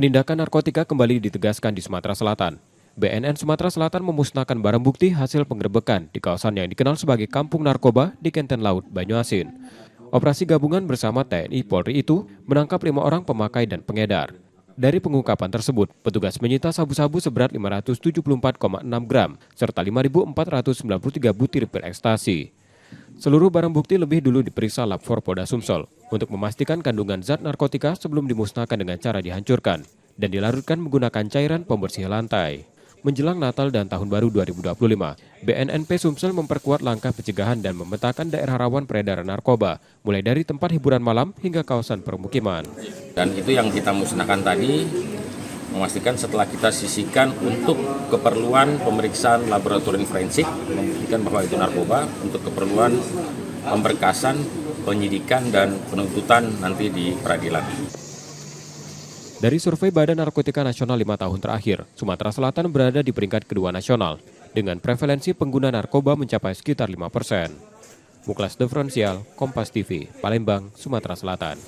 Penindakan narkotika kembali ditegaskan di Sumatera Selatan. BNN Sumatera Selatan memusnahkan barang bukti hasil penggerebekan di kawasan yang dikenal sebagai Kampung Narkoba di Kenten Laut, Banyuasin. Operasi gabungan bersama TNI Polri itu menangkap 5 orang pemakai dan pengedar. Dari pengungkapan tersebut, petugas menyita sabu-sabu seberat 574,6 gram serta 5.493 butir pil ekstasi. Seluruh barang bukti lebih dulu diperiksa Lab 4 Polda Sumsel untuk memastikan kandungan zat narkotika sebelum dimusnahkan dengan cara dihancurkan dan dilarutkan menggunakan cairan pembersih lantai. Menjelang Natal dan Tahun Baru 2025, BNNP Sumsel memperkuat langkah pencegahan dan memetakan daerah rawan peredaran narkoba, mulai dari tempat hiburan malam hingga kawasan permukiman. Dan itu yang kita musnahkan tadi, memastikan setelah kita sisihkan untuk keperluan pemeriksaan laboratorium forensik, membuktikan bahwa itu narkoba untuk keperluan pemberkasan, penyidikan, dan penuntutan nanti di peradilan. Dari survei Badan Narkotika Nasional 5 tahun terakhir, Sumatera Selatan berada di peringkat kedua nasional, dengan prevalensi pengguna narkoba mencapai sekitar 5%. Muklas Diferensial, Kompas TV, Palembang, Sumatera Selatan.